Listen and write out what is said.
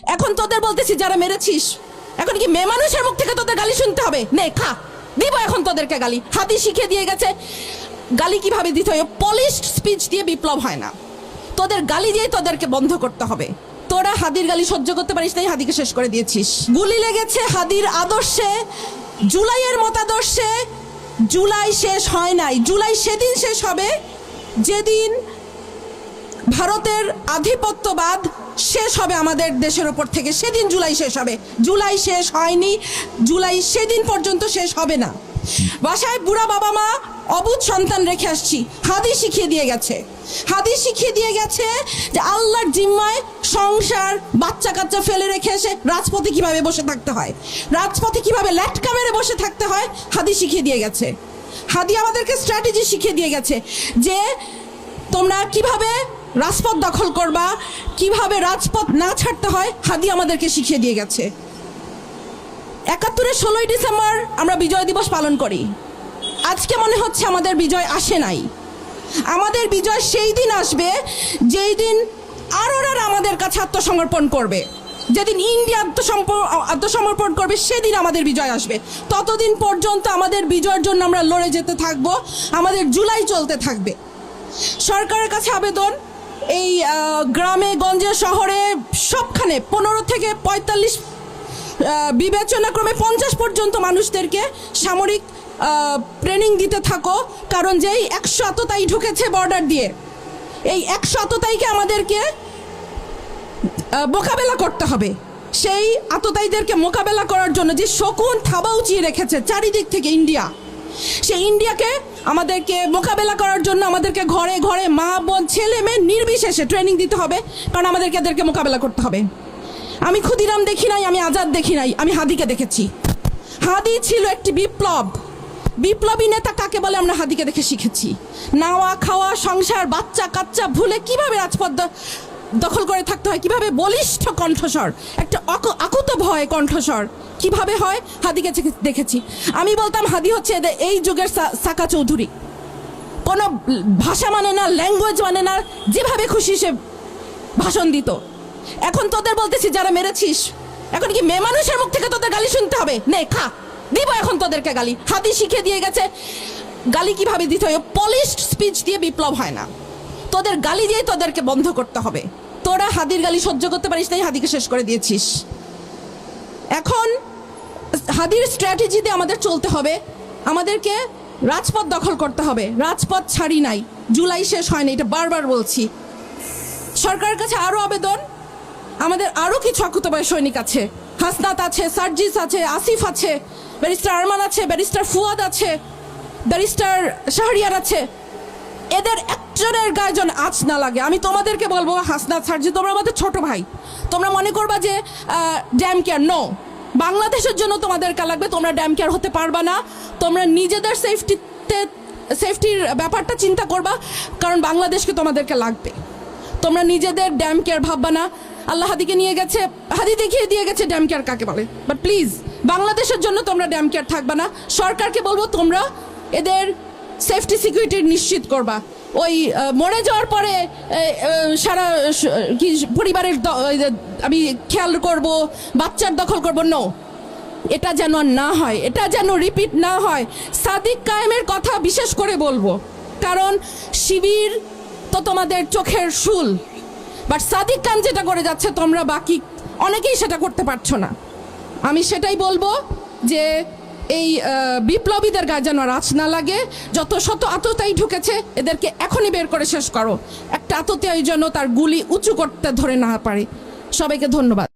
এখন তোদের বলতেছি যারা মেরেছিস, এখন কি মেয়ে মানুষের মুখ থেকে তোদের গালি শুনতে হবে? নে খা, দিব এখন তোদেরকে গালি। হাদি শিখিয়ে দিয়ে গেছে গালি কিভাবে দিতে হয়। পলিশড স্পিচ দিয়ে বিপ্লব হয় না, তোদের গালি দিয়ে তোদেরকে বন্ধ করতে হবে। তোরা হাদির গালি সহ্য করতে পারিস তাই হাদিকে শেষ করে দিয়েছিস। গুলি লেগেছে হাদির আদর্শে, জুলাইয়ের মতাদর্শে। জুলাই শেষ হয় নাই, জুলাই সেদিন শেষ হবে যেদিন ভারতের আধিপত্যবাদ শেষ হবে আমাদের দেশের ওপর থেকে, সেদিন জুলাই শেষ হবে। জুলাই শেষ হয়নি, জুলাই সেদিন পর্যন্ত শেষ হবে না। বাসায় বুড়া বাবা মা অবুঝ সন্তান রেখে আসছি, হাদি শিখিয়ে দিয়ে গেছে। হাদি শিখিয়ে দিয়ে গেছে যে আল্লাহর জিম্মায় সংসার বাচ্চা কাচ্চা ফেলে রেখে এসে রাজপথে কিভাবে বসে থাকতে হয়, রাজপথে কিভাবে ল্যাটকা মেরে বসে থাকতে হয়, হাদি শিখিয়ে দিয়ে গেছে। হাদি আমাদেরকে স্ট্র্যাটেজি শিখিয়ে দিয়ে গেছে যে তোমরা কিভাবে রাজপথ দখল করবা, কিভাবে রাজপথ না ছাড়তে হয়, হাদি আমাদেরকে শিখিয়ে দিয়ে গেছে। ৭১-এর ১৬ই ডিসেম্বর আমরা বিজয় দিবস পালন করি। আজকে মনে হচ্ছে আমাদের বিজয় আসে নাই। আমাদের বিজয় সেই দিন আসবে যেই দিন আরোরা আমাদের কাছে আত্মসমর্পণ করবে, যেদিন ইন্ডিয়া আত্মসমর্পণ করবে সেদিন আমাদের বিজয় আসবে। ততদিন পর্যন্ত আমাদের বিজয়ের জন্য আমরা লড়ে যেতে থাকবো, আমাদের জুলাই চলতে থাকবে। সরকারের কাছে আবেদন, এই গ্রামে গঞ্জে শহরে সবখানে ১৫ থেকে ৪৫ বিবেচনাক্রমে ৫০ পর্যন্ত মানুষদেরকে সামরিক ট্রেনিং দিতে থাকো। কারণ যেই ১০০ আততায়ী ঢুকেছে বর্ডার দিয়ে, এই ১০০ আততায়ীকে আমাদেরকে মোকাবেলা করতে হবে। সেই আততায়ীদেরকে মোকাবেলা করার জন্য যে শকুন থাবা উঁচিয়ে রেখেছে চারিদিক থেকে ইন্ডিয়া, সেই ইন্ডিয়াকে আমাদেরকে মোকাবেলা করার জন্য আমাদেরকে ঘরে ঘরে মা বোন ছেলে মেয়ে নির্বিশেষে ট্রেনিং দিতে হবে, কারণ আমাদেরকে এদেরকে মোকাবেলা করতে হবে। আমি ক্ষুদিরাম দেখি নাই, আমি আজাদ দেখি নাই, আমি হাদিকে দেখেছি। হাদি ছিল একটি বিপ্লব, বিপ্লবী নেতা কাকে বলে আমরা হাদিকে দেখে শিখেছি। নাওয়া খাওয়া সংসার বাচ্চা কাচ্চা ভুলে কিভাবে রাজপথ দখল করে থাকতে হয়, কিভাবে বলিষ্ঠ কণ্ঠস্বর, একটা আকুত ভয় কণ্ঠস্বর কিভাবে হয়, হাদিকে দেখেছি। আমি বলতাম হাদি হচ্ছে এই যুগের সাকা চৌধুরী। কোনো ভাষা মানে না, ল্যাঙ্গুয়েজ মানে না, যেভাবে খুশি সে ভাষণ দিত। এখন তোদের বলতেছি যারা মেরেছিস, এখন কি মেয়ে মানুষের মুখ থেকে তোদের গালি শুনতে হবে? নে খা, দিব এখন তোদেরকে গালি। হাদি শিখিয়ে দিয়ে গেছে গালি কিভাবে দিতে হয়। পলিশড স্পিচ দিয়ে বিপ্লব হয় না, তোদের গালি দিয়ে তোদেরকে বন্ধ করতে হবে। তোরা হাদির গালি সহ্য করতে পারিস তাই হাদিকে শেষ করে দিয়েছিস। এখন হাদির স্ট্র্যাটেজি দিয়ে আমাদের চলতে হবে, আমাদেরকে রাজপথ দখল করতে হবে। রাজপথ ছাড়ি নাই, জুলাই শেষ হয়নি, এটা বারবার বলছি। সরকারের কাছে আরও আবেদন, আমাদের আরও কিছু আকুতবায় সৈনিক আছে, হাসনাত আছে, সার্জিস আছে, আসিফ আছে, ব্যারিস্টার আরমান আছে, ব্যারিস্টার ফুয়াদ আছে, ব্যারিস্টার শাহরিয়ার আছে। এদের একজনের গায়ে যেন আঁচ না লাগে। আমি তোমাদেরকে বলবো, হাসনাত সার্জি তোমরা আমাদের ছোট ভাই, তোমরা মনে করবা যে ড্যাম কেয়ার। নো, বাংলাদেশের জন্য তোমাদেরকে লাগবে, তোমরা ড্যাম কেয়ার হতে পারবা না। তোমরা নিজেদের সেফটির ব্যাপারটা চিন্তা করবা, কারণ বাংলাদেশকে তোমাদেরকে লাগবে। তোমরা নিজেদের ড্যাম কেয়ার ভাববা না। আল্লাহ হাদিকে নিয়ে গেছে, হাদি দেখিয়ে দিয়ে গেছে ড্যাম কেয়ার কাকে বলে। বাট প্লিজ বাংলাদেশের জন্য তোমরা ড্যাম কেয়ার থাকবা না। সরকারকে বলবো তোমরা এদের সেফটি সিকিউরিটি নিশ্চিত করবা। ওই মরে যাওয়ার পরে সারা কি পরিবারের আমি খেয়াল করব, বাচ্চার দখল করব। নো, এটা যেন না হয়, এটা যেন রিপিট না হয়। সাদিক কায়েমের কথা বিশেষ করে বলবো, কারণ শিবির তো তোমাদের চোখের শুল, বাট সাদিক খান যেটা করে যাচ্ছে তোমরা বাকি অনেকেই সেটা করতে পারছো না। আমি সেটাই বলবো যে এই বিপ্লবীদের গায়ে যেন আঁচ না লাগে। যত শত আততায়ী ঢুকেছে এদেরকে এখনই বের করে শেষ করো। একটা আততায়ী যেন তার গুলি উঁচু করতে ধরে না পারে। সবাইকে ধন্যবাদ।